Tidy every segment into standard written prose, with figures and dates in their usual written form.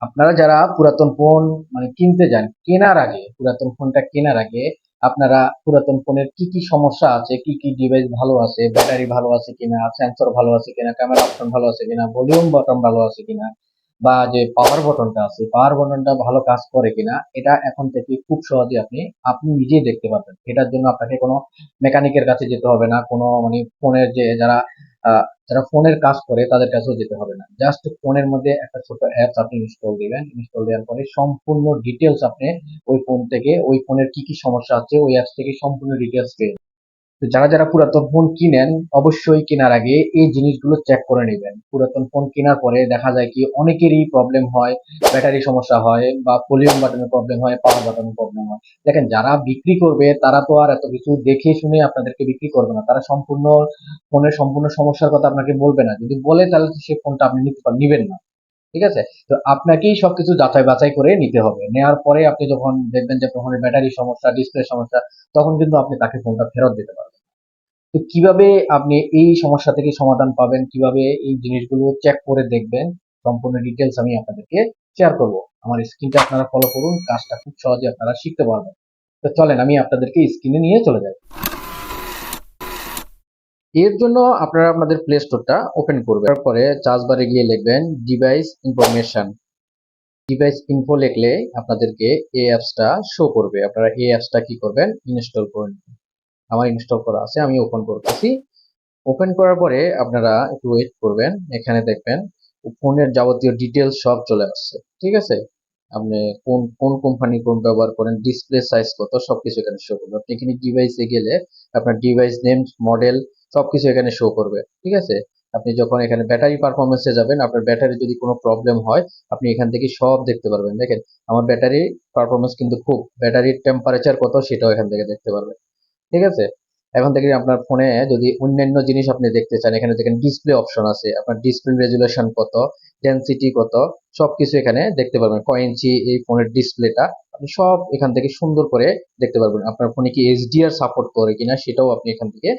আপনারা যারা পুরাতন ফোন মানে কিনতে যান, কেনার আগে পুরাতন ফোনটা কেনার আগে আপনারা পুরাতন ফোনের কি কি সমস্যা আছে, কি কি ডিভাইস ভালো আছে, ব্যাটারি ভালো আছে কিনা, সেন্সর ভালো আছে কিনা, ক্যামেরা অপশন ভালো আছে কিনা, ভলিউম বাটন ভালো আছে কিনা, বা যে পাওয়ার বাটনটা আছে পাওয়ার বাটনটা ভালো কাজ করে কিনা, এটা এখন থেকে খুব সহজে আপনি আপনি নিজেই দেখতে পারবেন। এটার জন্য আপনাকে কোনো মেকানিকের কাছে যেতে হবে না, কোনো মানে ফোনের যে যারা ফোনের কাজ করে তাদের কাছেও যেতে হবে না। জাস্ট ফোনের মধ্যে একটা ছোট অ্যাপস আপনি ইনস্টল দিবেন, ইনস্টল দেওয়ার পরে সম্পূর্ণ ডিটেলস আপনি ওই ফোন থেকে, ওই ফোনের কি কি সমস্যা আছে ওই অ্যাপস থেকে সম্পূর্ণ ডিটেলস পেয়ে যাবেন। তো যারা যারা পুরাতন ফোন কিনেন, অবশ্যই কেনার আগে এই জিনিসগুলো চেক করে নেবেন। পুরাতন ফোন কেনার পরে দেখা যায় কি অনেকেরই প্রবলেম হয়, ব্যাটারি সমস্যা হয়, বা ভলিউম বাটনের প্রবলেম হয়, পাওয়ার বাটনের প্রবলেম হয়। দেখেন, যারা বিক্রি করবে তারা তো আর এত কিছু দেখে শুনে আপনাদেরকে বিক্রি করবে না, তারা সম্পূর্ণ ফোনের সম্পূর্ণ সমস্যার কথা আপনাকে বলবে না। যদি বলে তাহলে তো সেই ফোনটা আপনি নিবেন না। ঠিক আছে? তো আপনাকেই সবকিছু যাচাই বাছাই করে নিতে হবে। নেওয়ার পরে আপনি যখন দেখবেন যে ফোনের ব্যাটারি সমস্যা, ডিসপ্লে সমস্যা, তখন কিন্তু আপনি তাকে ফোনটা ফেরত দিতে পারবেন। তো কিভাবে আপনি এই সমস্যা থেকে সমাধান পাবেন, কিভাবে এই জিনিসগুলো চেক করে দেখবেন, সম্পূর্ণ ডিটেলস আমি আপনাদেরকে শেয়ার করব। আমার স্ক্রিনটা আপনারা ফলো করুন, কাজটা খুব সহজে আপনারা শিখতে পারবেন। তো চলেন আমি আপনাদেরকে স্ক্রিনে নিয়ে চলে যাই। এর জন্য আপনারা আপনাদের প্লে স্টোরটা ওপেন করবেন, তারপরে সার্চ বারে গিয়ে লিখবেন ডিভাইস ইনফরমেশন। ডিভাইস ইনফো লিখলে আপনাদেরকে এই অ্যাপসটা শো করবে। আপনারা এই অ্যাপসটা কি করবেন, ইনস্টল করে নেবেন। আমার ইনস্টল করা আছে, আমি ওপেন করতেছি। ওপেন করার পরে আপনারা একটু ওয়েট করবেন। এখানে দেখবেন ফোনের যাবতীয় ডিটেলস সব চলে আসছে। ঠিক আছে? আপনি কোন কোন কোম্পানি কোন ব্যবহার করেন, ডিসপ্লে সাইজ কত, সবকিছু এখানে শো করবে। আপনি এখানে ডিভাইসে গেলে আপনার ডিভাইস নেম, মডেল সবকিছু এখানে শো করবে। ঠিক আছে? আপনি যখন এখানে ব্যাটারি পারফরমেন্সে যাবেন, আপনার ব্যাটারি যদি কোনো প্রবলেম হয় আপনি এখান থেকে সব দেখতে পারবেন। দেখেন, আমার ব্যাটারি পারফরমেন্স কিন্তু খুব, ব্যাটারির টেম্পারেচার কত সেটাও এখান থেকে দেখতে পারবেন। ঠিক আছে? এখন থেকে আপনার ফোনে যদি অন্যান্য জিনিস আপনি দেখতে চান, এখানে দেখেন ডিসপ্লে অপশন আছে, আপনার ডিসপ্লে রেজুলেশন কত, ডেনসিটি কত, সবকিছু এখানে দেখতে পারবেন। কয় ইঞ্চি এই ফোনের ডিসপ্লেটা, আপনি সব এখান থেকে সুন্দর করে দেখতে পারবেন। আপনার ফোনে কি এইচডিআর সাপোর্ট করে কিনা সেটাও আপনি এখান থেকে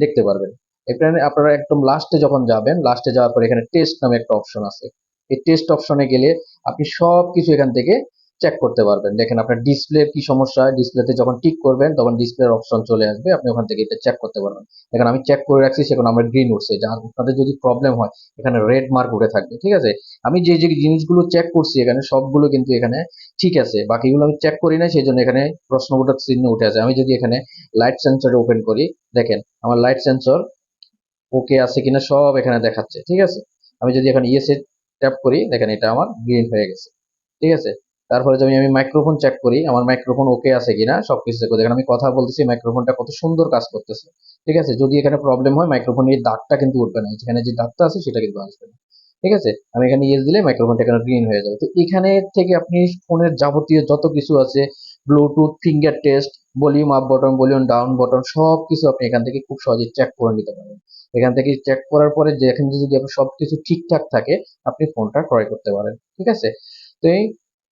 দেখতে পারবেন। এখানে আপনারা একদম লাস্টে যখন যাবেন, লাস্টে যাওয়ার পরে এখানে টেস্ট নামে একটা অপশন আছে। এই টেস্ট অপশনে গেলে আপনি সবকিছু এখান থেকে চেক করতে পারবেন। দেখেন আপনার ডিসপ্লের কি সমস্যা, ডিসপ্লেতে যখন টিক করবেন তখন ডিসপ্লের অপশন চলে আসবে, আপনি ওখান থেকে এটা চেক করতে পারবেন। দেখেন আমি চেক করে রাখছি, সেখানে আমার গ্রিন উঠছে। যার আপনাদের যদি প্রবলেম হয় এখানে রেড মার্ক উঠে থাকবে। ঠিক আছে? আমি যে যে জিনিসগুলো চেক করছি এখানে সবগুলো কিন্তু এখানে ঠিক আছে, বাকিগুলো আমি চেক করি না, সেই জন্য এখানে প্রশ্নবোধক চিহ্ন উঠে আছে। আমি যদি এখানে লাইট সেন্সর ওপেন করি, দেখেন আমার লাইট সেন্সর ওকে আছে কিনা সব এখানে দেখাচ্ছে। ঠিক আছে? আমি যদি এখানে ইয়েস এ ট্যাপ করি, দেখেন এটা আমার গ্রিন হয়ে গেছে। ঠিক আছে? তারপরে যদি আমি মাইক্রোফোন চেক করি, আমার মাইক্রোফোন ওকে আছে কিনা সবকিছু চেক করি। দেখেন আমি কথা বলতেছি, মাইক্রোফোনটা কত সুন্দর কাজ করতেছে। ঠিক আছে? যদি এখানে প্রবলেম হয় মাইক্রোফোনের এই দাগটা কিন্তু উঠবে না, যেখানে যে দাগটা আছে সেটা কিন্তু আসবে না। ঠিক আছে? আমি এখানে ইয়েস দিলে মাইক্রোফোনটা এখানে গ্রিন হয়ে যাবে। তো এখানে থেকে আপনি ফোনের যাবতীয় যত কিছু আছে, Bluetooth, finger test, volume up button, volume down button, সবকিছু আপনি এখান থেকে খুব সহজে চেক করে নিতে পারবেন। এখান থেকে চেক করার পরে যে এখানে যদি আপনার সবকিছু ঠিকঠাক থাকে আপনি ফোনটা ক্রয় করতে পারেন। ঠিক আছে? তো এই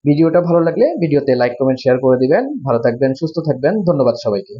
ভিডিওটা ভালো লাগলে ভিডিওতে লাইক, কমেন্ট, শেয়ার করে দিবেন। ভালো থাকবেন, সুস্থ থাকবেন। ধন্যবাদ সবাইকে।